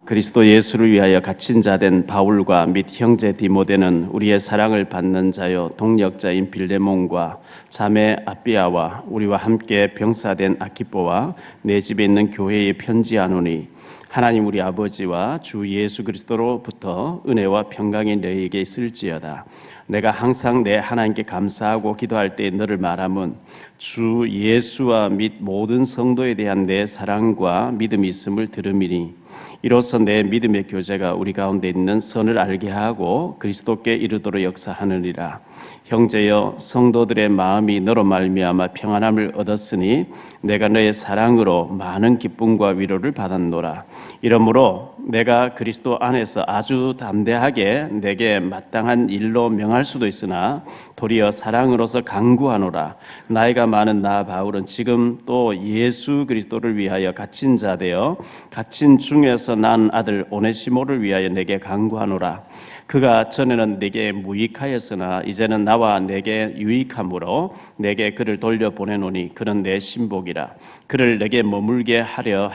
그리스도 예수를 위하여 갇힌 자 된 바울과 및 형제 디모데는 우리의 사랑을 받는 자요 동력자인 빌레몬과 자매 아비아와 우리와 함께 병사된 아키포와 내 집에 있는 교회에 편지하노니 하나님 우리 아버지와 주 예수 그리스도로부터 은혜와 평강이 너희에게 있을지어다. 내가 항상 내 하나님께 감사하고 기도할 때 너를 말함은 주 예수와 및 모든 성도에 대한 내 사랑과 믿음이 있음을 들음이니 이로써 내 믿음의 교제가 우리 가운데 있는 선을 알게 하고 그리스도께 이르도록 역사하느니라. 형제여, 성도들의 마음이 너로 말미암아 평안함을 얻었으니 내가 너의 사랑으로 많은 기쁨과 위로를 받았노라. 이러므로 내가 그리스도 안에서 아주 담대하게 내게 마땅한 일로 명할 수도 있으나 도리어 사랑으로서 강구하노라. 나이가 많은 나 바울은 지금 또 예수 그리스도를 위하여 갇힌 자 되어 갇힌 중에서 난 아들 오네시모를 위하여 내게 강구하노라. 그가 전에는 내게 무익하였으나 이제는 나와 내게 유익함으로 내게 그를 돌려보내노니 그는 내 신복이라. 그를 내게 머물게 하려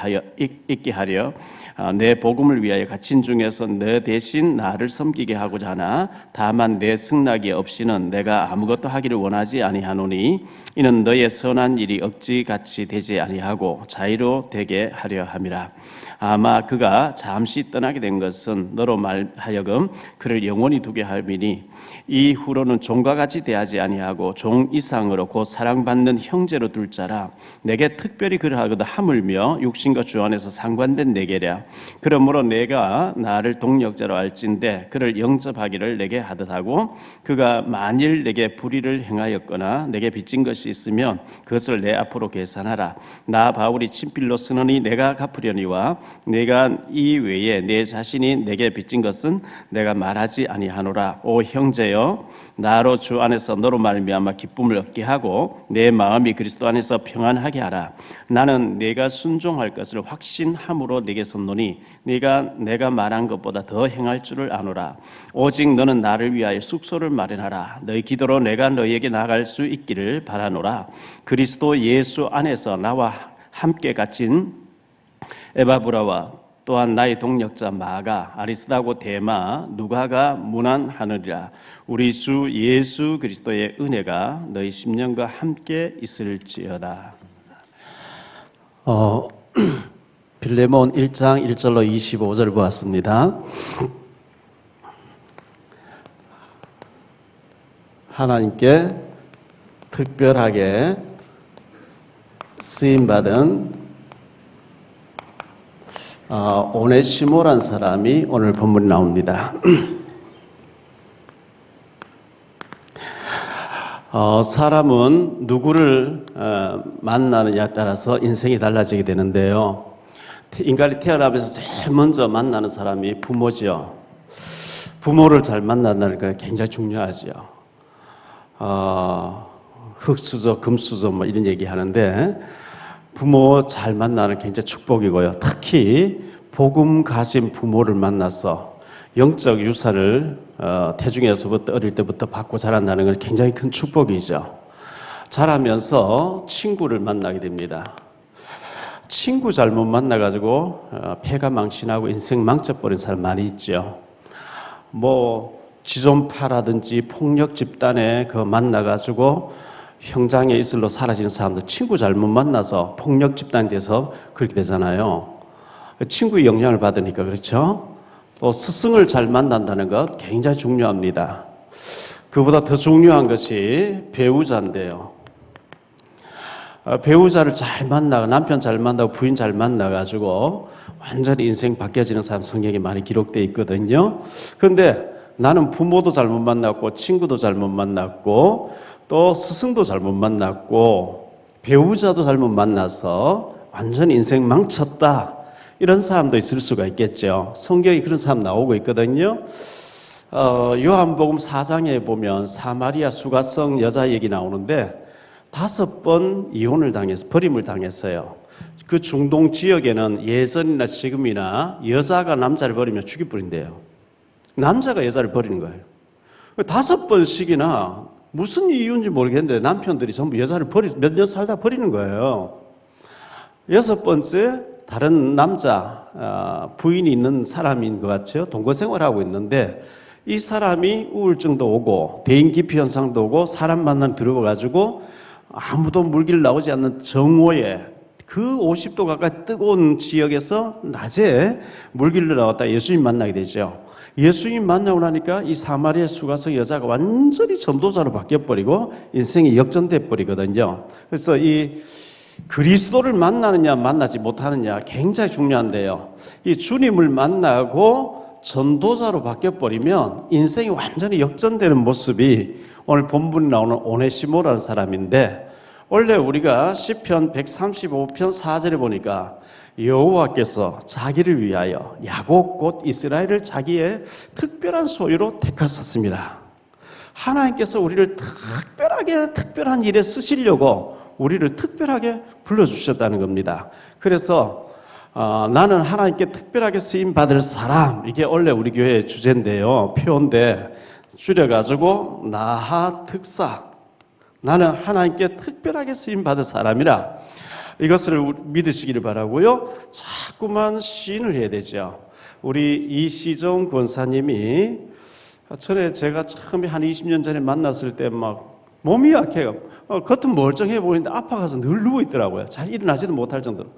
있게 하려 내 복음을 위하여 갇힌 중에서 너 대신 나를 섬기게 하고자 하나 다만 내 승낙이 없이는 내가 아무것도 하기를 원하지 아니하노니 이는 너의 선한 일이 억지같이 되지 아니하고 자유로 되게 하려 함이라. 아마 그가 잠시 떠나게 된 것은 너로 말하여금 그를 영원히 두게 함이니 이후로는 종과 같이 대하지 아니하고 종 이상으로 곧 사랑받는 형제로 둘 자라. 내게 특별히 그러하거든 하물며 육신과 주 안에서 상관된 내게랴. 그러므로 내가 나를 동력자로 알진대 그를 영접하기를 내게 하듯하고 그가 만일 내게 불의를 행하였거나 내게 빚진 것이 있으면 그것을 내 앞으로 계산하라. 나 바울이 친필로 쓰느니 내가 갚으려니와 내가 이 외에 내 자신이 내게 빚진 것은 내가 말하지 아니하노라. 오 형제여, 나로 주 안에서 너로 말미암아 기쁨을 얻게 하고 내 마음이 그리스도 안에서 평안하게 하라. 나는 내가 순종할 것을 확신함으로 내게 섰노니 내가 말한 것보다 더 행할 줄을 아노라. 오직 너는 나를 위하여 숙소를 마련하라. 너희 기도로 내가 너희에게 나갈 수 있기를 바라노라. 그리스도 예수 안에서 나와 함께 갇힌 에바브라와 또한 나의 동력자 마가, 아리스다고 데마, 누가가 문안하느니라. 우리 주 예수 그리스도의 은혜가 너희 심령과 함께 있을지어다. 빌레몬 1장 1절로 25절 보았습니다. 하나님께 특별하게 쓰임받은 오네시모란 사람이 오늘 본문에 나옵니다. 사람은 누구를 만나느냐에 따라서 인생이 달라지게 되는데요. 인간이 태어나면서 제일 먼저 만나는 사람이 부모죠. 부모를 잘 만난다는 게 굉장히 중요하죠. 흙수저, 금수저 뭐 이런 얘기 하는데 부모 잘 만나는 굉장히 축복이고요. 특히 복음 가진 부모를 만나서 영적 유산을 태중에서부터 어릴 때부터 받고 자란다는 건 굉장히 큰 축복이죠. 자라면서 친구를 만나게 됩니다. 친구 잘못 만나가지고 폐가 망신하고 인생 망쳐버린 사람 많이 있죠. 지존파라든지 폭력 집단에 만나가지고 형장의 이슬로 사라지는 사람들, 친구 잘못 만나서 폭력 집단이 돼서 그렇게 되잖아요. 친구의 영향을 받으니까 그렇죠. 또 스승을 잘 만난다는 것 굉장히 중요합니다. 그보다 더 중요한 것이 배우자인데요. 배우자를 잘 만나고 남편 잘 만나고 부인 잘 만나가지고 완전히 인생 바뀌어지는 사람 성경에 많이 기록되어 있거든요. 그런데 나는 부모도 잘못 만났고 친구도 잘못 만났고 또 스승도 잘못 만났고 배우자도 잘못 만나서 완전히 인생 망쳤다. 이런 사람도 있을 수가 있겠죠. 성경에 그런 사람 나오고 있거든요. 요한복음 4장에 보면 사마리아 수가성 여자 얘기 나오는데 5번 이혼을 당해서 버림을 당했어요. 그 중동 지역에는 예전이나 지금이나 여자가 남자를 버리면 죽여버린대요. 남자가 여자를 버리는 거예요. 5번씩이나 무슨 이유인지 모르겠는데 남편들이 전부 여자를 몇 년 살다 버리는 거예요. 6번째 다른 남자 부인이 있는 사람인 것 같죠. 동거 생활하고 있는데 이 사람이 우울증도 오고 대인 기피 현상도 오고 사람 만나러 들어가가지고 아무도 물길 나오지 않는 정오에 그 50도 가까이 뜨거운 지역에서 낮에 물길로 나왔다 예수님 만나게 되죠. 예수님 만나고 나니까 이 사마리아 수가성 여자가 완전히 전도자로 바뀌어버리고 인생이 역전돼 버리거든요. 그래서 이 그리스도를 만나느냐 만나지 못하느냐 굉장히 중요한데요. 이 주님을 만나고 전도자로 바뀌어버리면 인생이 완전히 역전되는 모습이 오늘 본문에 나오는 오네시모라는 사람인데, 원래 우리가 시편 135편 4절에 보니까 여호와께서 자기를 위하여 야곱 곧 이스라엘을 자기의 특별한 소유로 택하셨습니다. 하나님께서 우리를 특별한 일에 쓰시려고 우리를 특별하게 불러주셨다는 겁니다. 그래서 나는 하나님께 특별하게 쓰임받을 사람, 이게 원래 우리 교회의 주제인데요. 표어인데 줄여가지고 나하특사, 나는 하나님께 특별하게 쓰임받을 사람이라, 이것을 믿으시기를 바라고요. 자꾸만 시인을 해야 되죠. 우리 이시종 권사님이 전에 제가 처음에 한 20년 전에 만났을 때 막 몸이 약해요. 겉은 멀쩡해 보이는데 아파가서 늘 누워 있더라고요. 잘 일어나지도 못할 정도로.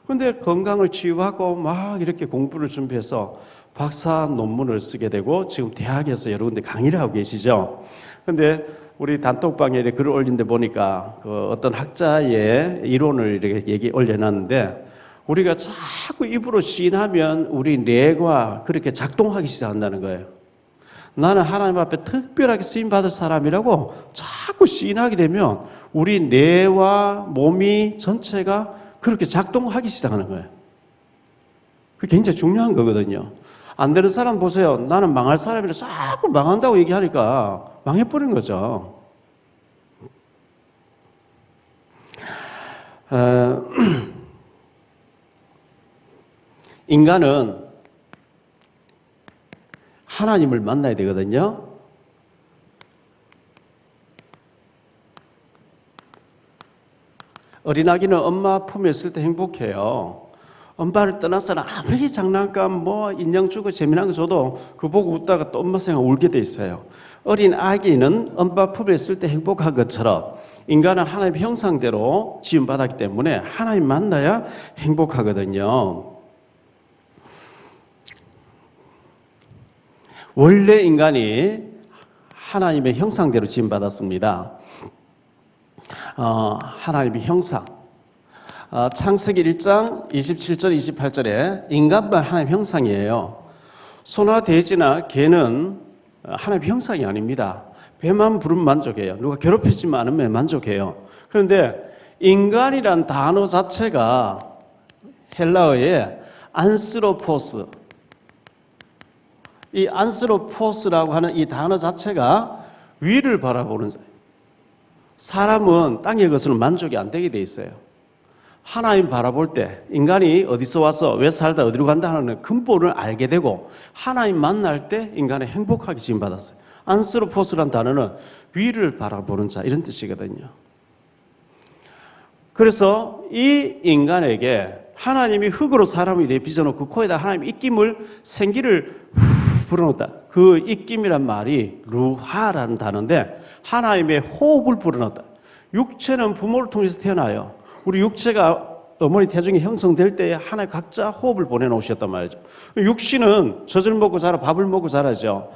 근데 건강을 치유하고 막 이렇게 공부를 준비해서 박사 논문을 쓰게 되고 지금 대학에서 여러 군데 강의를 하고 계시죠. 근데 우리 단톡방에 글을 올린 데 보니까 그 어떤 학자의 이론을 이렇게 올려놨는데, 우리가 자꾸 입으로 시인하면 우리 뇌가 그렇게 작동하기 시작한다는 거예요. 나는 하나님 앞에 특별하게 쓰임받을 사람이라고 자꾸 시인하게 되면 우리 뇌와 몸이 전체가 그렇게 작동하기 시작하는 거예요. 그게 굉장히 중요한 거거든요. 안 되는 사람 보세요. 나는 망할 사람이라 자꾸 망한다고 얘기하니까 망해버린 거죠. 인간은 하나님을 만나야 되거든요. 어린아기는 엄마 품에 있을 때 행복해요. 엄마를 떠나서는 아무리 장난감 인형 주고 재미난 거 줘도 그거 보고 웃다가 또 엄마 생각 울게 돼 있어요. 어린 아기는 엄마 품에 있을 때 행복한 것처럼 인간은 하나님의 형상대로 지음받았기 때문에 하나님 만나야 행복하거든요. 원래 인간이 하나님의 형상대로 지음받았습니다. 하나님의 형상. 창세기 1장 27절 28절에 인간만 하나님의 형상이에요. 소나 돼지나 개는 하나님의 형상이 아닙니다. 배만 부르면 만족해요. 누가 괴롭히지 않으면 만족해요. 그런데 인간이란 단어 자체가 헬라어의 안스로포스, 이 안스로포스라고 하는 이 단어 자체가 위를 바라보는 자예요. 사람은 땅의 것으로는 만족이 안 되게 돼 있어요. 하나님 바라볼 때 인간이 어디서 와서 왜 살다 어디로 간다 하는 근본을 알게 되고 하나님 만날 때 인간이 행복하게 지음받았어요. 안스로포스라는 단어는 위를 바라보는 자, 이런 뜻이거든요. 그래서 이 인간에게 하나님이 흙으로 사람을 이렇게 빚어놓고 코에다 하나님의 입김을 생기를 불어넣었다. 그 입김이란 말이 루하라는 단어인데 하나님의 호흡을 불어넣었다. 육체는 부모를 통해서 태어나요. 우리 육체가 어머니 태중에 형성될 때 하나님 각자 호흡을 보내놓으셨단 말이죠. 육신은 젖을 먹고 자라 밥을 먹고 자라죠.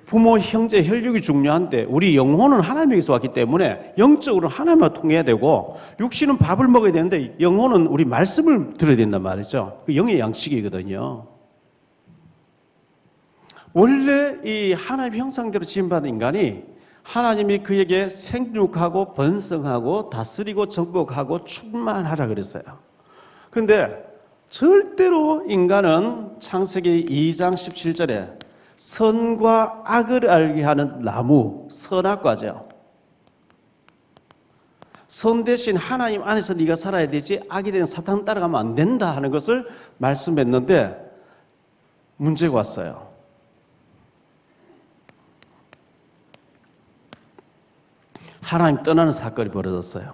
부모, 형제, 혈육이 중요한데 우리 영혼은 하나님에게서 왔기 때문에 영적으로 하나님과 통해야 되고, 육신은 밥을 먹어야 되는데 영혼은 우리 말씀을 들어야 된단 말이죠. 그 영의 양식이거든요. 원래 이 하나님의 형상대로 지음받은 인간이 하나님이 그에게 생육하고 번성하고 다스리고 정복하고 충만하라 그랬어요. 그런데 절대로 인간은 창세기 2장 17절에 선과 악을 알게 하는 나무, 선악과죠. 선 대신 하나님 안에서 네가 살아야 되지 악이 되는 사탄 따라가면 안 된다 하는 것을 말씀했는데 문제가 왔어요. 하나님 떠나는 사건이 벌어졌어요.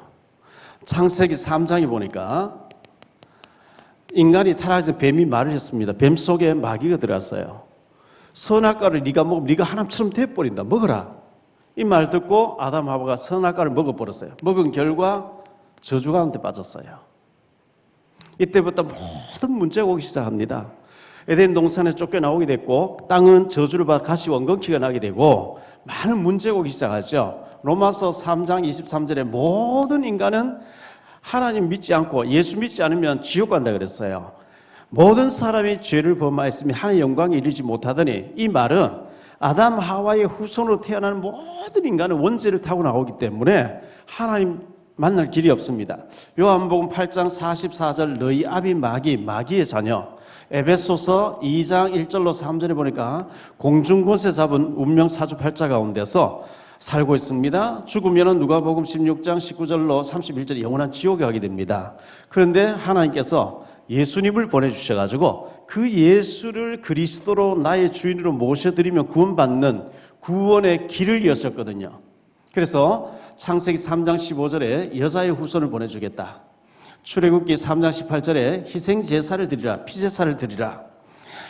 창세기 3장에 보니까 인간이 타락해서 뱀이 말을 했습니다. 뱀 속에 마귀가 들어갔어요. 선악과를 네가 먹으면 네가 하나님처럼 돼버린다. 먹어라. 이 말 듣고 아담 하와가 선악과를 먹어버렸어요. 먹은 결과 저주 가운데 빠졌어요. 이때부터 모든 문제가 오기 시작합니다. 에덴 동산에 쫓겨나오게 됐고 땅은 저주를 받아 가시 원건키가 나게 되고 많은 문제가 오기 시작하죠. 로마서 3장 23절에 모든 인간은 하나님 믿지 않고 예수 믿지 않으면 지옥 간다 그랬어요. 모든 사람이 죄를 범하였으며 하나님의 영광에 이르지 못하더니, 이 말은 아담 하와의 후손으로 태어나는 모든 인간은 원죄를 타고 나오기 때문에 하나님 만날 길이 없습니다. 요한복음 8장 44절 너희 아비 마귀의 자녀. 에베소서 2장 1절로 3절에 보니까 공중곳에 잡은 운명 사주팔자 가운데서 살고 있습니다. 죽으면 누가복음 16장 19절로 31절에 영원한 지옥에 가게 됩니다. 그런데 하나님께서 예수님을 보내주셔가지고 그 예수를 그리스도로 나의 주인으로 모셔드리면 구원받는 구원의 길을 여셨거든요. 그래서 창세기 3장 15절에 여자의 후손을 보내주겠다. 출애굽기 3장 18절에 희생 제사를 드리라, 피제사를 드리라.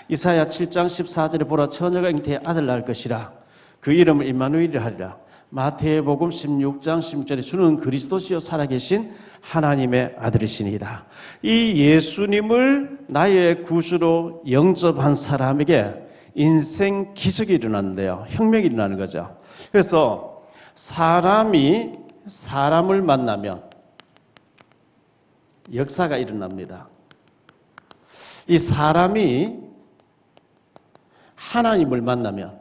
이사야 7장 14절에 보라, 처녀가 잉태에 아들 낳을 것이라. 그 이름을 임마누엘이라 하리라. 마태복음 16장 16절에 주는 그리스도시요 살아계신 하나님의 아들이시니이다. 이 예수님을 나의 구주로 영접한 사람에게 인생 기적이 일어나는데요. 혁명이 일어나는 거죠. 그래서 사람이 사람을 만나면 역사가 일어납니다. 이 사람이 하나님을 만나면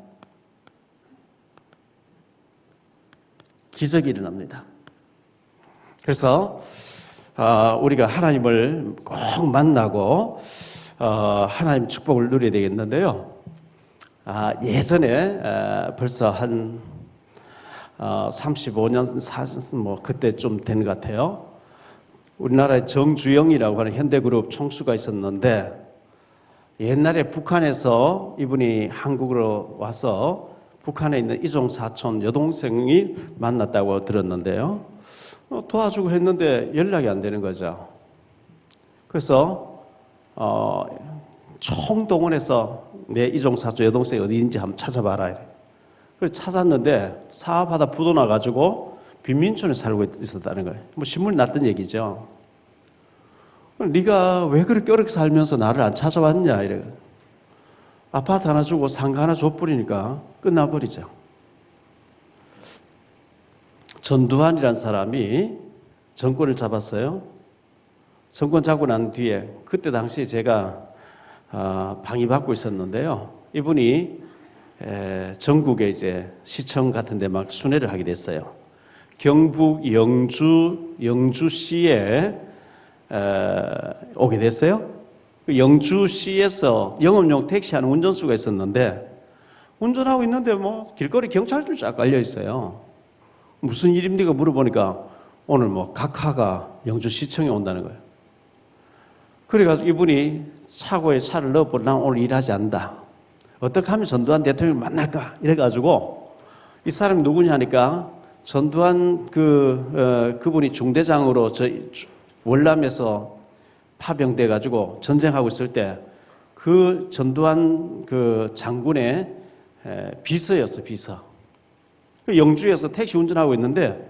기적이 일어납니다. 그래서 우리가 하나님을 꼭 만나고 하나님 축복을 누려야 되겠는데요. 예전에 벌써 한 35년 뭐 그때 좀 된 것 같아요. 우리나라에 정주영이라고 하는 현대그룹 총수가 있었는데, 옛날에 북한에서 이분이 한국으로 와서 북한에 있는 이종 사촌 여동생이 만났다고 들었는데요. 도와주고 했는데 연락이 안 되는 거죠. 그래서 총동원해서 내 이종 사촌 여동생이 어디 있는지 한번 찾아봐라. 그래서 찾았는데 사업하다 부도 나가지고 빈민촌에 살고 있었다는 거예요. 뭐 신문이 났던 얘기죠. 네가 왜 그렇게 어렵게 살면서 나를 안 찾아왔냐 이래. 아파트 하나 주고 상가 하나 줘버리니까 끝나버리죠. 전두환이라는 사람이 정권을 잡았어요. 정권 잡고 난 뒤에 그때 당시에 제가 방위받고 있었는데요. 이분이 전국에 이제 시청 같은 데 막 순회를 하게 됐어요. 경북 영주시에 오게 됐어요. 영주시에서 영업용 택시하는 운전수가 있었는데, 운전하고 있는데 뭐 길거리 경찰들 쫙 깔려 있어요. 무슨 일입니까 물어보니까 오늘 뭐 각하가 영주시청에 온다는 거예요. 그래가지고 이분이 차고에 차를 넣어보고 난 오늘 일하지 않는다. 어떻게 하면 전두환 대통령을 만날까? 이래가지고 이 사람이 누구냐 하니까 전두환 그분이 중대장으로 월남에서 파병돼 가지고 전쟁하고 있을 때 그 전두환 그 장군의 비서였어, 비서. 영주에서 택시 운전하고 있는데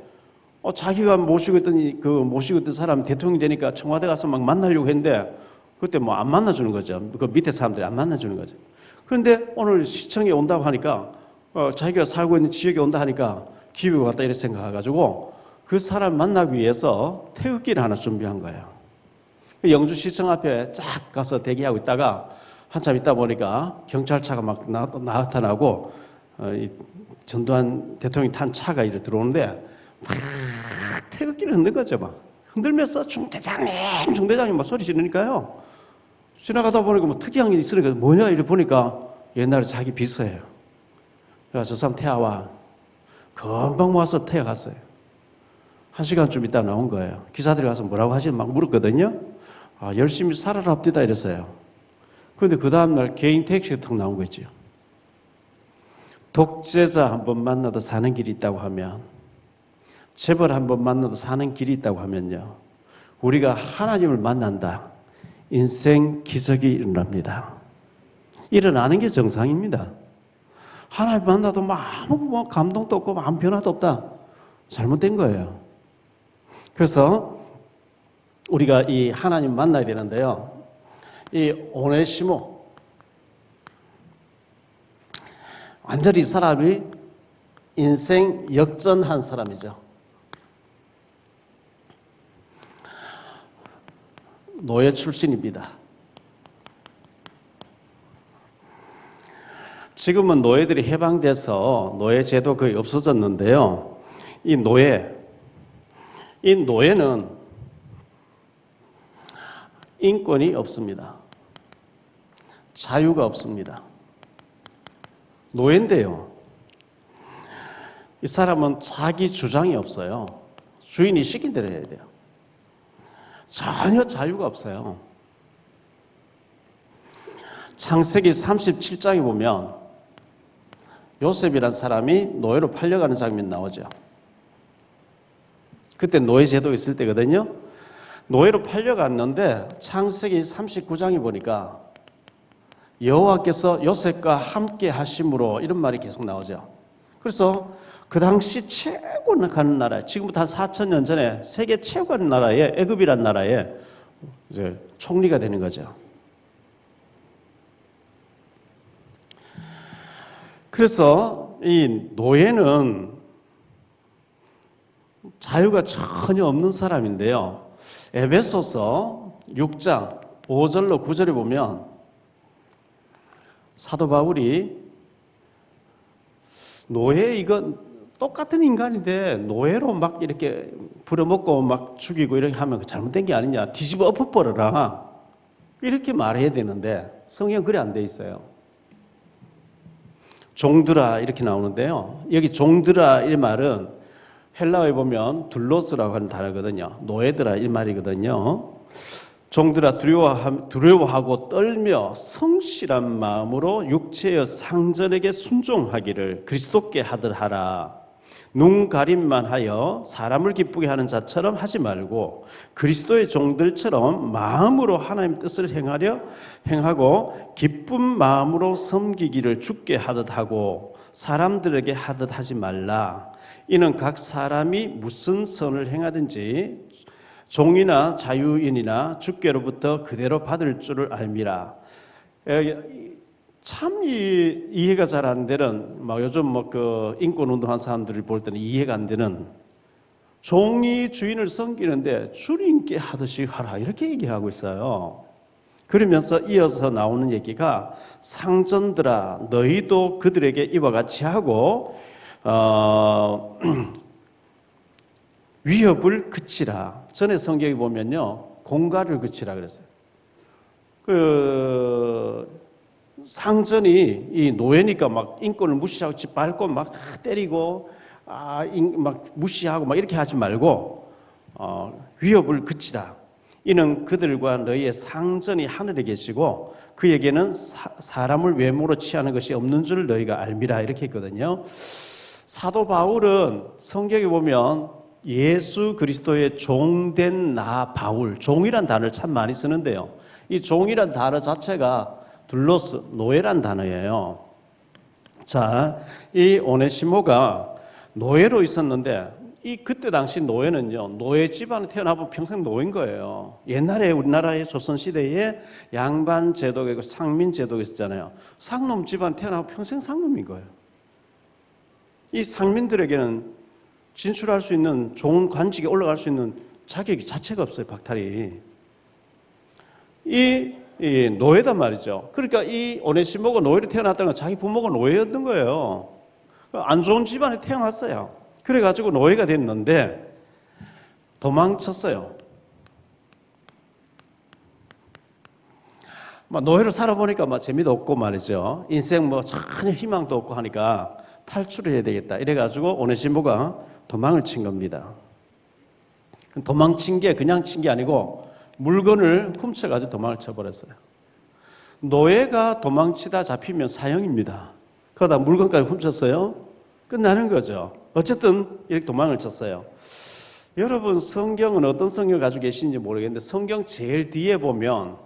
자기가 모시고 있던 사람 대통령이 되니까 청와대 가서 막 만나려고 했는데 그때 뭐 안 만나주는 거죠. 그 밑에 사람들이 안 만나주는 거죠. 그런데 오늘 시청에 온다고 하니까 자기가 살고 있는 지역에 온다 하니까 기회가 왔다 이렇게 생각해가지고 그 사람 만나기 위해서 태극기를 하나 준비한 거예요. 영주시청 앞에 쫙 가서 대기하고 있다가 한참 있다 보니까 경찰차가 막 나타나고 전두환 대통령이 탄 차가 이렇게 들어오는데 막 태극기를 흔든 거죠. 막 흔들면서 중대장님 막 소리 지르니까요. 지나가다 보니까 뭐 특이한 게 있으니까 뭐냐 이래 보니까 옛날에 자기 비서예요. 그래서 저 사람 태워와. 금방 와서 태워갔어요. 1시간쯤 있다 나온 거예요. 기사들이 가서 뭐라고 하시는 막 물었거든요. 열심히 살아랍디다 이랬어요. 그런데 그 다음날 개인 택시가 턱 나온 거 있죠. 독재자 한 번 만나도 사는 길이 있다고 하면, 재벌 한 번 만나도 사는 길이 있다고 하면요, 우리가 하나님을 만난다. 인생 기적이 일어납니다. 일어나는 게 정상입니다. 하나님 만나도 아무 감동도 없고 아무 변화도 없다. 잘못된 거예요. 그래서 우리가 이 하나님 만나야 되는데요. 이 오네시모, 완전히 이 사람이 인생 역전한 사람이죠. 노예 출신입니다. 지금은 노예들이 해방돼서 노예 제도 거의 없어졌는데요. 이 노예는 인권이 없습니다. 자유가 없습니다. 노예인데요. 이 사람은 자기 주장이 없어요. 주인이 시킨 대로 해야 돼요. 전혀 자유가 없어요. 창세기 37장에 보면 요셉이라는 사람이 노예로 팔려가는 장면 나오죠. 그때 노예 제도 있을 때거든요. 노예로 팔려갔는데 창세기 39장에 보니까 여호와께서 요셉과 함께 하심으로 이런 말이 계속 나오죠. 그래서 그 당시 최고 가는 나라, 지금부터 한 4,000년 전에 세계 최고 가는 나라에 애굽이란 나라에 이제 총리가 되는 거죠. 그래서 이 노예는 자유가 전혀 없는 사람인데요. 에베소서 6장 5절로 9절에 보면 사도 바울이 노예 이건 똑같은 인간인데 노예로 막 이렇게 부려먹고 막 죽이고 이렇게 하면 잘못된 게 아니냐, 뒤집어 엎어버려라 이렇게 말해야 되는데 성경 글이 안 돼 있어요. 종들아 이렇게 나오는데요. 여기 종들아 이 말은 헬라어에 보면 둘로스라고 하는 단어거든요. 노예들아 이 말이거든요. 종들아 두려워하고 떨며 성실한 마음으로 육체의 상전에게 순종하기를 그리스도께 하듯 하라. 눈 가림만 하여 사람을 기쁘게 하는 자처럼 하지 말고 그리스도의 종들처럼 마음으로 하나님 뜻을 행하고 기쁜 마음으로 섬기기를 주께 하듯 하고 사람들에게 하듯 하지 말라. 이는 각 사람이 무슨 선을 행하든지 종이나 자유인이나 주께로부터 그대로 받을 줄을 알미라. 참 이해가 잘 안 되는, 요즘 그 인권 운동한 사람들을 볼 때는 이해가 안 되는, 종이 주인을 섬기는데 주님께 하듯이 하라 이렇게 얘기하고 있어요. 그러면서 이어서 나오는 얘기가 상전들아 너희도 그들에게 이와 같이 하고 위협을 그치라. 전에 성경에 보면요 공갈을 그치라 그랬어요. 상전이 이 노예니까 막 인권을 무시하고 짓밟고 막 때리고 막 무시하고 막 이렇게 하지 말고 위협을 그치라. 이는 그들과 너희의 상전이 하늘에 계시고 그에게는 사람을 외모로 취하는 것이 없는 줄 너희가 알미라 이렇게 했거든요. 사도 바울은 성경에 보면 예수 그리스도의 종된 나 바울, 종이란 단어를 참 많이 쓰는데요. 이 종이란 단어 자체가 둘로스, 노예란 단어예요. 자, 이 오네시모가 노예로 있었는데 그때 당시 노예는요, 노예 집안에 태어나면 평생 노예인 거예요. 옛날에 우리나라의 조선시대에 양반 제도가 있고 상민 제도가 있었잖아요. 상놈 집안에 태어나면 평생 상놈인 거예요. 이 상민들에게는 진출할 수 있는 좋은 관직에 올라갈 수 있는 자격이 자체가 없어요, 박탈이. 이 노예단 말이죠. 그러니까 이 오네시모가 노예로 태어났다는 건 자기 부모가 노예였던 거예요. 안 좋은 집안에 태어났어요. 그래가지고 노예가 됐는데 도망쳤어요. 노예로 살아보니까 재미도 없고 말이죠. 인생 전혀 희망도 없고 하니까 탈출을 해야 되겠다. 이래가지고 오네시모가 도망을 친 겁니다. 도망친 게 그냥 친 게 아니고 물건을 훔쳐가지고 도망을 쳐버렸어요. 노예가 도망치다 잡히면 사형입니다. 그러다 물건까지 훔쳤어요. 끝나는 거죠. 어쨌든 이렇게 도망을 쳤어요. 여러분 성경은 어떤 성경을 가지고 계신지 모르겠는데 성경 제일 뒤에 보면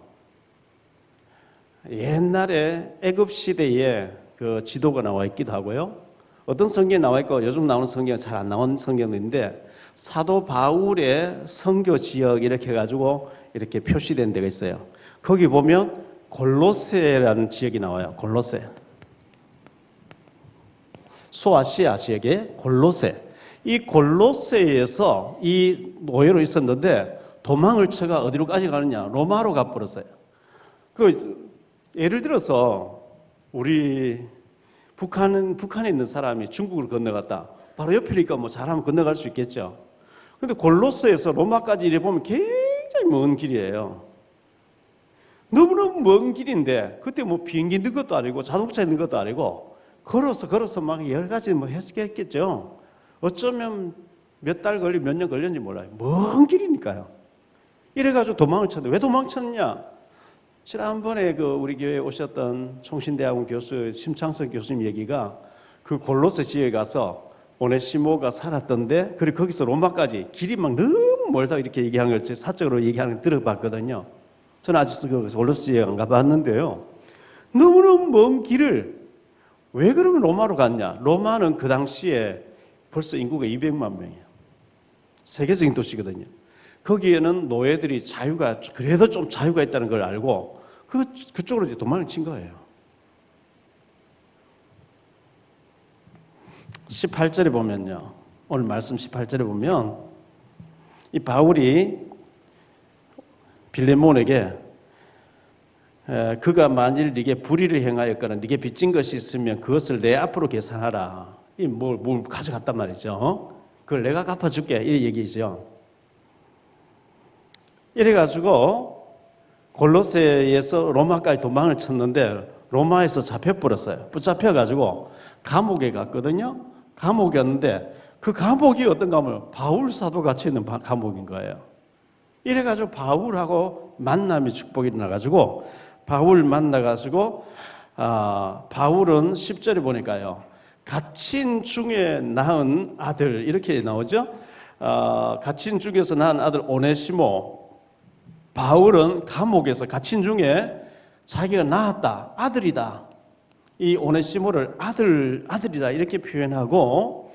옛날에 애굽 시대에 그 지도가 나와 있기도 하고요. 어떤 성경에 나와 있고 요즘 나오는 성경은 잘 안 나온 성경인데 사도 바울의 선교 지역 이렇게 해가지고 이렇게 표시된 데가 있어요. 거기 보면 골로새라는 지역이 나와요. 골로새. 소아시아 지역의 골로새. 이 골로새에서 이 노예로 있었는데 도망을 쳐가 어디로까지 가느냐? 로마로 가버렸어요. 예를 들어서 우리 북한에 있는 사람이 중국을 건너갔다. 바로 옆이니까 뭐 잘하면 건너갈 수 있겠죠. 근데 골로새에서 로마까지 이래 보면 굉장히 먼 길이에요. 너무너무 먼 길인데 그때 뭐 비행기 있는 것도 아니고 자동차 있는 것도 아니고 걸어서 막 여러 가지 뭐 했겠죠. 어쩌면 몇 달 걸리 몇 년 걸렸는지 몰라요. 먼 길이니까요. 이래가지고 도망을 쳤는데 왜 도망쳤냐? 지난번에 그 우리 교회에 오셨던 총신대학원 교수 심창석 교수님 얘기가 그 골로새 지역에 가서 오네시모가 살았던데 그리고 거기서 로마까지 길이 막 너무 멀다 이렇게 얘기하는 걸 사적으로 얘기하는 걸 들어봤거든요. 저는 아직 그 골로새 지역 안 가봤는데요. 너무너무 먼 길을 왜 그러면 로마로 갔냐? 로마는 그 당시에 벌써 인구가 200만 명이에요. 세계적인 도시거든요. 거기에는 노예들이 그래도 좀 자유가 있다는 걸 알고 그쪽으로 이제 도망을 친 거예요. 18절에 보면요. 오늘 말씀 18절에 보면 이 바울이 빌레몬에게 그가 만일 네게 불의를 행하였거나 네게 빚진 것이 있으면 그것을 내 앞으로 계산하라. 뭘 가져갔단 말이죠. 그걸 내가 갚아줄게. 이 얘기죠. 이래가지고 골로새에서 로마까지 도망을 쳤는데 로마에서 잡혀버렸어요. 붙잡혀가지고 감옥에 갔거든요. 감옥이었는데 그 감옥이 어떤 감옥이에요? 바울 사도 같이 있는 감옥인 거예요. 이래가지고 바울하고 만남이 축복이 일어나가지고 바울 만나가지고 바울은 10절에 보니까요. 갇힌 중에 낳은 아들 이렇게 나오죠. 갇힌 중에서 낳은 아들 오네시모. 바울은 감옥에서 갇힌 중에 자기가 낳았다. 아들이다. 이 오네시모를 아들이다 이렇게 표현하고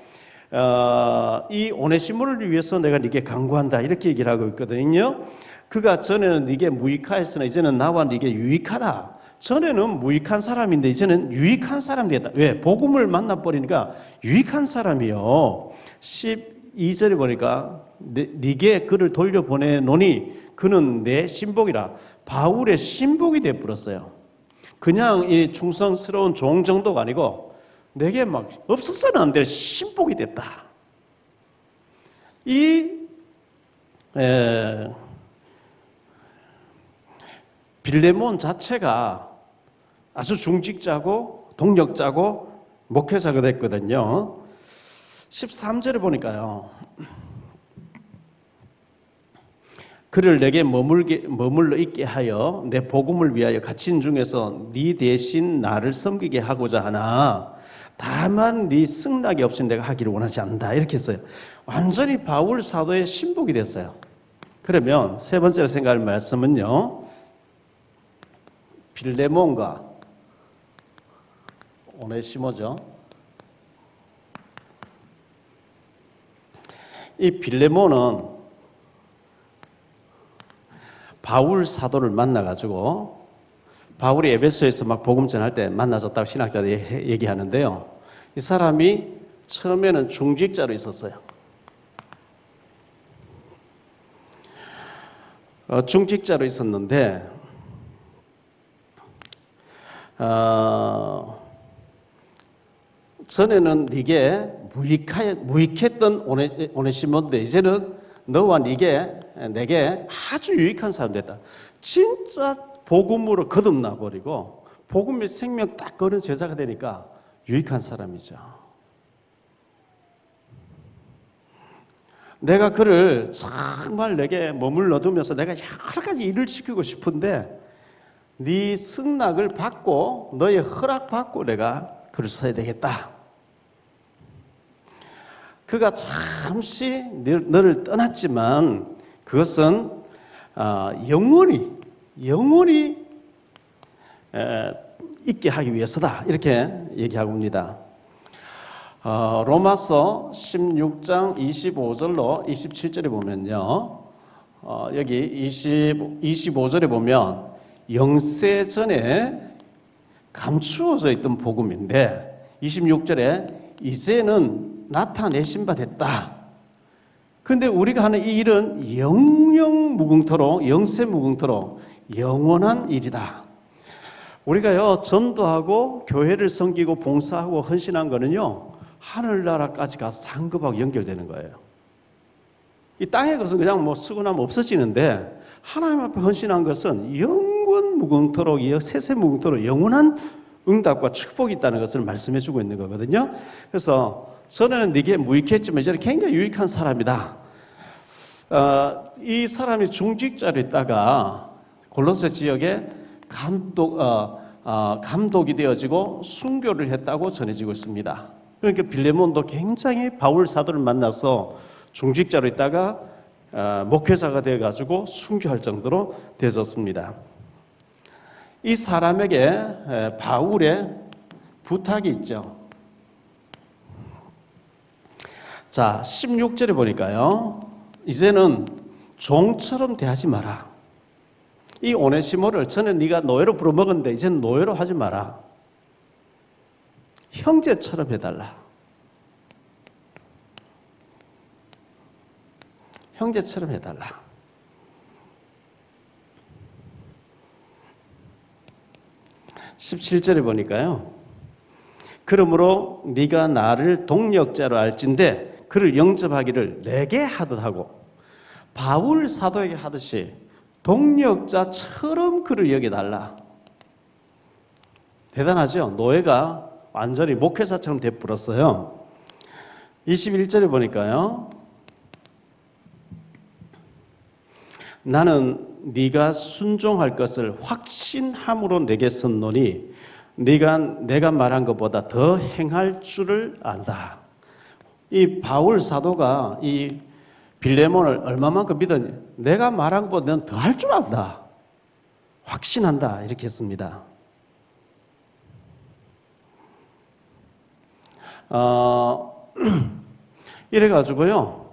이 오네시모를 위해서 내가 네게 간구한다 이렇게 얘기를 하고 있거든요. 그가 전에는 네게 무익하였으나 이제는 나와 네게 유익하다. 전에는 무익한 사람인데 이제는 유익한 사람이 됐다. 왜? 복음을 만나버리니까 유익한 사람이요. 12절에 보니까 네게 그를 돌려보내노니 그는 내 신복이라. 바울의 신복이 되어버렸어요. 그냥 이 충성스러운 종 정도가 아니고 내게 막 없어서는 안 될 신복이 됐다. 이 빌레몬 자체가 아주 중직자고 동력자고 목회자가 됐거든요. 13절에 보니까요. 그를 내게 머물러 있게 하여 내 복음을 위하여 갇힌 중에서 네 대신 나를 섬기게 하고자 하나 다만 네 승낙이 없인 내가 하기를 원하지 않는다 이렇게 했어요. 완전히 바울 사도의 신복이 됐어요. 그러면 세 번째로 생각할 말씀은요. 빌레몬과 오네시모죠. 이 빌레몬은 바울 사도를 만나가지고 바울이 에베소에서 막 복음 전할 때 만나졌다고 신학자들이 얘기하는데요. 이 사람이 처음에는 중직자로 있었어요. 중직자로 있었는데 전에는 네게 무익했던 오네시모인데 이제는 너와 내게 아주 유익한 사람 됐다. 진짜 복음으로 거듭나 버리고 복음의 생명 딱 거는 제자가 되니까 유익한 사람이죠. 내가 그를 정말 내게 머물러 두면서 내가 여러 가지 일을 시키고 싶은데 네 승낙을 받고 너의 허락 받고 내가 그를 써야 되겠다. 그가 잠시 너를 떠났지만 그것은 영원히 있게 하기 위해서다 이렇게 얘기하고 있습니다. 로마서 16장 25절로 27절에 보면요, 여기 25절에 보면 영세 전에 감추어져 있던 복음인데 26절에 이제는 나타내신 바 됐다. 그런데 우리가 하는 이 일은 영영 무궁토록, 영세 무궁토록 영원한 일이다. 우리가요, 전도하고 교회를 섬기고 봉사하고 헌신한 거는요, 하늘나라까지 가서 상급하고 연결되는 거예요. 이 땅의 것은 그냥 뭐 쓰고 나면 없어지는데 하나님 앞에 헌신한 것은 영원 무궁토록, 세세 무궁토록 영원한 응답과 축복이 있다는 것을 말씀해 주고 있는 거거든요. 그래서 전에는 네게 무익했지만 이제는 굉장히 유익한 사람이다. 이 사람이 중직자로 있다가 골로새 지역에 감독이 되어지고 순교를 했다고 전해지고 있습니다. 그러니까 빌레몬도 굉장히 바울 사도를 만나서 중직자로 있다가 목회자가 되어가지고 순교할 정도로 되었습니다. 이 사람에게 바울의 부탁이 있죠. 자, 16절에 보니까요, 이제는 종처럼 대하지 마라. 이 오네시모를 전에 네가 노예로 부려먹었는데 이제는 노예로 하지 마라. 형제처럼 해달라. 형제처럼 해달라. (17절에) 보니까요, 그러므로 네가 나를 동력자로 알진대 그를 영접하기를 내게 하듯 하고 바울 사도에게 하듯이 동력자처럼 그를 여겨달라. 대단하죠? 노예가 완전히 목회자처럼 되어버렸어요. 21절에 보니까요, 나는 네가 순종할 것을 확신함으로 내게 썼노니 내가 말한 것보다 더 행할 줄을 안다. 이 바울 사도가 이 빌레몬을 얼마만큼 믿었냐? 내가 말한 것보다 넌 더 할 줄 안다. 확신한다. 이렇게 했습니다. 이래가지고요,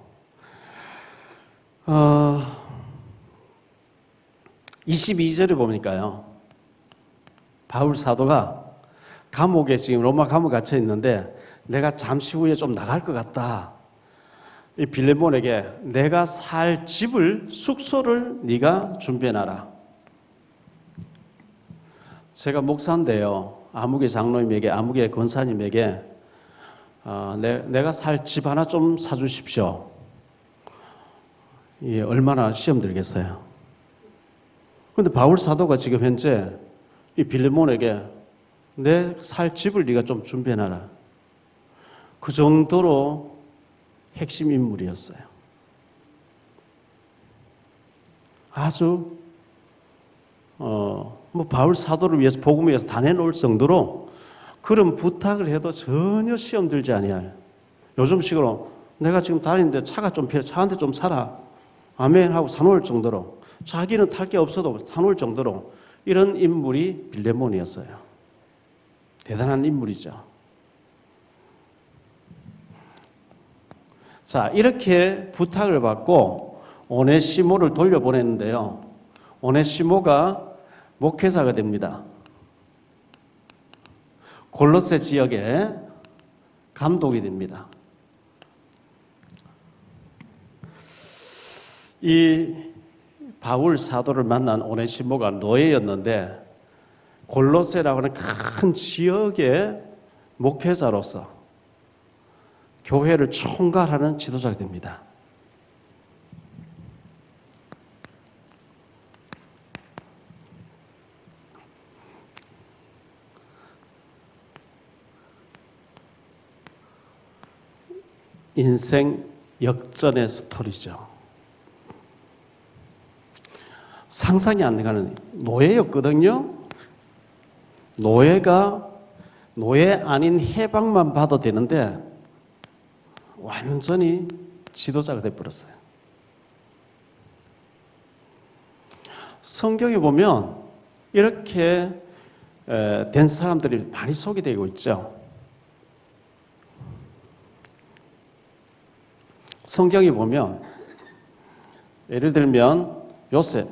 22절에 보니까요, 바울 사도가 감옥에 지금 로마 감옥에 갇혀 있는데 내가 잠시 후에 좀 나갈 것 같다. 이 빌레몬에게 내가 살 집을, 숙소를 네가 준비해놔라. 제가 목사인데요, 아무개 장로님에게, 아무개 권사님에게 내가 살 집 하나 좀 사주십시오. 이게 얼마나 시험 들겠어요. 그런데 바울 사도가 지금 현재 이 빌레몬에게 내 살 집을 네가 좀 준비해놔라. 그 정도로 핵심 인물이었어요. 아주 뭐 바울 사도를 위해서, 복음을 위해서 다 내놓을 정도로 그런 부탁을 해도 전혀 시험 들지 아니할, 요즘식으로 내가 지금 다니는데 차가 좀 필요해, 차 한 대 좀 사라, 아멘 하고 사놓을 정도로, 자기는 탈 게 없어도 사놓을 정도로 이런 인물이 빌레몬이었어요. 대단한 인물이죠. 자, 이렇게 부탁을 받고 오네시모를 돌려보냈는데요, 오네시모가 목회자가 됩니다. 골로새 지역에 감독이 됩니다. 이 바울 사도를 만난 오네시모가 노예였는데 골로새라고 하는 큰 지역의 목회자로서 교회를 총괄하는 지도자가 됩니다. 인생 역전의 스토리죠. 상상이 안 가는 노예였거든요. 노예가 노예 아닌 해방만 봐도 되는데 완전히 지도자가 되어버렸어요. 성경에 보면 이렇게 된 사람들이 많이 소개되고 있죠. 성경에 보면 예를 들면 요셉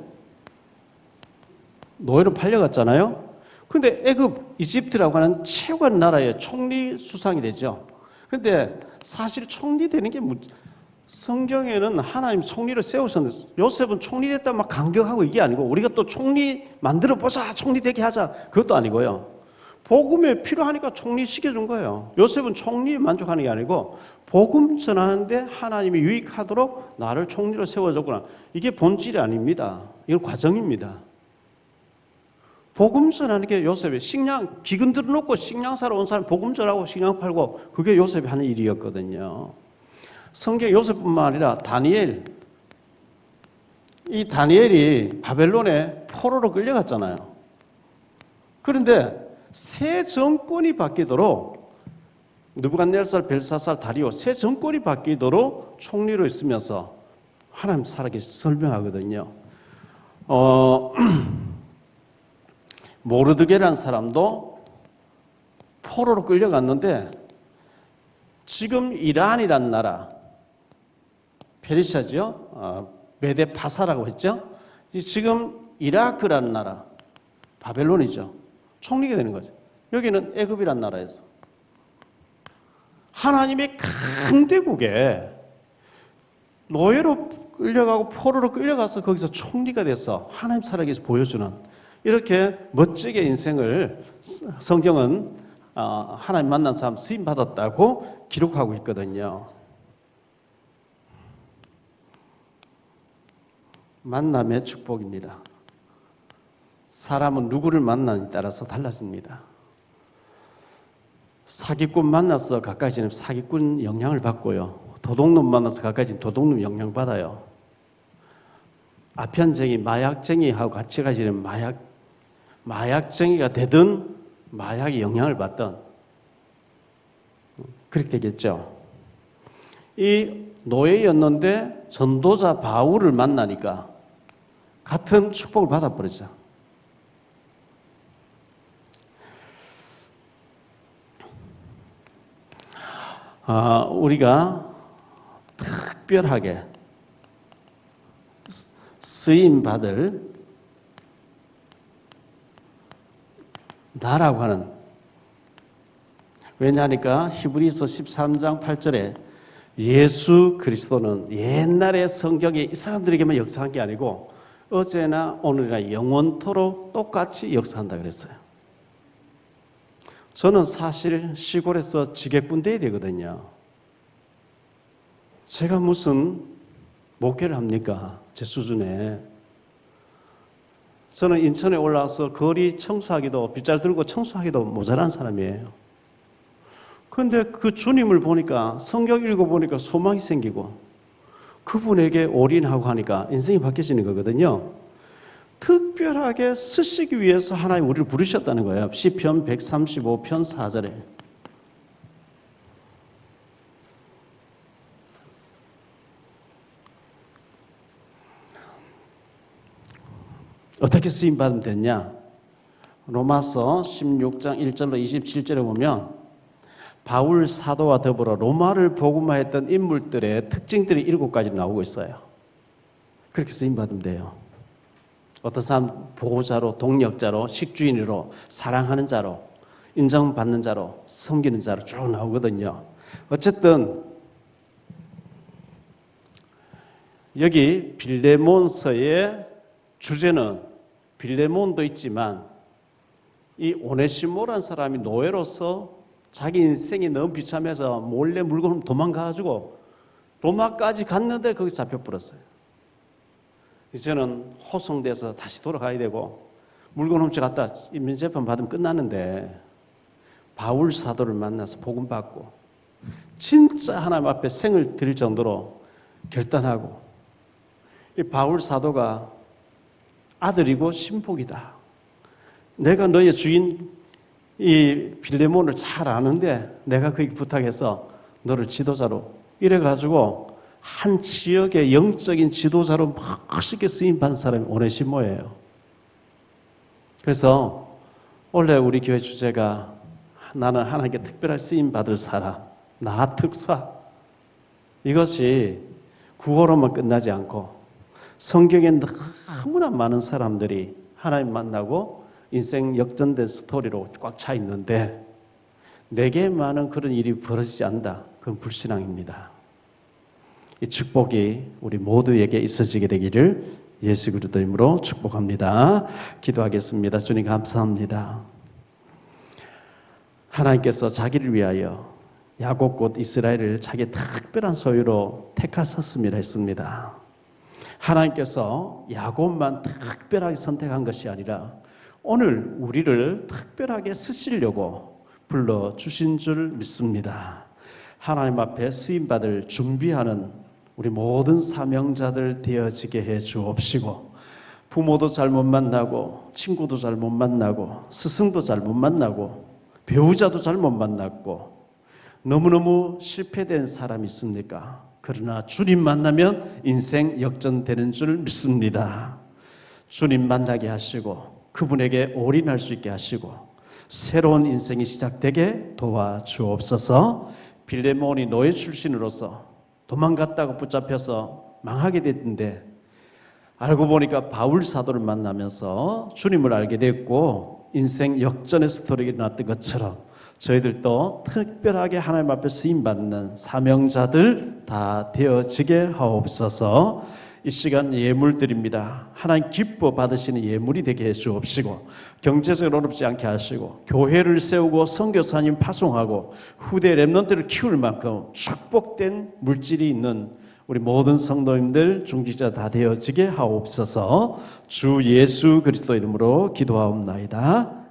노예로 팔려갔잖아요. 그런데 애굽, 이집트라고 하는 최고한 나라의 총리 수상이 되죠. 그런데 사실 총리 되는 게 성경에는 하나님 총리를 세우셨는데 요셉은 총리 됐다 막 강경하고 이게 아니고 우리가 또 총리 만들어 보자, 총리 되게 하자, 그것도 아니고요. 복음에 필요하니까 총리 시켜준 거예요. 요셉은 총리에 만족하는 게 아니고 복음 전하는데 하나님이 유익하도록 나를 총리로 세워줬구나. 이게 본질이 아닙니다. 이건 과정입니다. 복음 전하는 게 요셉의 식량, 기근 들어놓고 식량 사러 온 사람 복음 전하고 식량 팔고 그게 요셉이 하는 일이었거든요. 성경 요셉뿐만 아니라 다니엘, 이 다니엘이 바벨론에 포로로 끌려갔잖아요. 그런데 새 정권이 바뀌도록 느부갓네살, 벨사살, 다리오 새 정권이 바뀌도록 총리로 있으면서 하나님 살아계시 설명하거든요. 모르드게라는 사람도 포로로 끌려갔는데 지금 이란이란 나라, 페르시아죠. 메데 파사라고 했죠. 지금 이라크라는 나라, 바벨론이죠. 총리가 되는 거죠. 여기는 애굽이란 나라에서 하나님의 강대국에 노예로 끌려가고 포로로 끌려가서 거기서 총리가 돼서 하나님 살아계셔 보여주는 이렇게 멋지게 인생을 성경은 하나님 만난 사람 쓰임 받았다고 기록하고 있거든요. 만남의 축복입니다. 사람은 누구를 만나느냐에 따라서 달라집니다. 사기꾼 만나서 가까이 지내면 사기꾼 영향을 받고요. 도둑놈 만나서 가까이 지내면 도둑놈 영향 받아요. 아편쟁이, 마약쟁이하고 같이 가지 지내면 마약쟁이가 되든 마약의 영향을 받든 그렇게 되겠죠. 이 노예였는데 전도자 바울을 만나니까 같은 축복을 받아버리죠. 우리가 특별하게 쓰임받을 나라고 하는, 왜냐하니까 히브리서 13장 8절에 예수 그리스도는 옛날에 성경에 이 사람들에게만 역사한 게 아니고 어제나 오늘이나 영원토록 똑같이 역사한다 그랬어요. 저는 사실 시골에서 지게꾼 돼야 되거든요. 제가 무슨 목회를 합니까? 제 수준에. 저는 인천에 올라와서 거리 청소하기도, 빗자루 들고 청소하기도 모자란 사람이에요. 그런데 그 주님을 보니까, 성경 읽어보니까 소망이 생기고 그분에게 올인하고 하니까 인생이 바뀌어지는 거거든요. 특별하게 쓰시기 위해서 하나님 우리를 부르셨다는 거예요. 시편 135편 4절에. 어떻게 쓰임받으면 됐냐? 로마서 16장 1절로 27절에 보면 바울 사도와 더불어 로마를 복음화했던 인물들의 특징들이 7가지 나오고 있어요. 그렇게 쓰임받으면 돼요. 어떤 사람 보호자로, 동력자로, 식주인으로, 사랑하는 자로, 인정받는 자로, 섬기는 자로 쭉 나오거든요. 어쨌든 여기 빌레몬서의 주제는 빌레몬도 있지만 이 오네시모라는 사람이 노예로서 자기 인생이 너무 비참해서 몰래 물건을 도망가가지고 로마까지 갔는데 거기서 잡혀버렸어요. 이제는 호송돼서 다시 돌아가야 되고 물건 훔쳐갔다 인민재판 받으면 끝나는데 바울 사도를 만나서 복음 받고 진짜 하나님 앞에 생을 드릴 정도로 결단하고, 이 바울 사도가 아들이고 신복이다. 내가 너의 주인 이 빌레몬을 잘 아는데 내가 그에게 부탁해서 너를 지도자로, 이래가지고 한 지역의 영적인 지도자로 멋있게 쓰임받은 사람이 오네시모예요. 그래서 원래 우리 교회 주제가 나는 하나님께 특별한 쓰임 받을 사람, 나 특사. 이것이 구호로만 끝나지 않고 성경에 너무나 많은 사람들이 하나님 만나고 인생 역전된 스토리로 꽉 차 있는데 내게만은 그런 일이 벌어지지 않는다. 그건 불신앙입니다. 이 축복이 우리 모두에게 있어지게 되기를 예수 그리스도 이름으로 축복합니다. 기도하겠습니다. 주님 감사합니다. 하나님께서 자기를 위하여 야곱 곧 이스라엘을 자기의 특별한 소유로 택하셨음이라 했습니다. 하나님께서 야곱만 특별하게 선택한 것이 아니라 오늘 우리를 특별하게 쓰시려고 불러주신 줄 믿습니다. 하나님 앞에 쓰임받을 준비하는 우리 모든 사명자들 되어지게 해 주옵시고 부모도 잘 못 만나고 친구도 잘 못 만나고 스승도 잘 못 만나고 배우자도 잘 못 만났고 너무너무 실패된 사람이 있습니까? 그러나 주님 만나면 인생 역전되는 줄 믿습니다. 주님 만나게 하시고 그분에게 올인할 수 있게 하시고 새로운 인생이 시작되게 도와주옵소서. 빌레몬이 노예 출신으로서 도망갔다가 붙잡혀서 망하게 됐는데 알고 보니까 바울 사도를 만나면서 주님을 알게 됐고 인생 역전의 스토리가 일어났던 것처럼 저희들도 특별하게 하나님 앞에 쓰임받는 사명자들 다 되어지게 하옵소서. 이 시간 예물 드립니다. 하나님 기뻐 받으시는 예물이 되게 해 주옵시고 경제적으로 어렵지 않게 하시고 교회를 세우고 선교사님 파송하고 후대 렘넌트를 키울 만큼 축복된 물질이 있는 우리 모든 성도님들 중직자 다 되어지게 하옵소서. 주 예수 그리스도 이름으로 기도하옵나이다.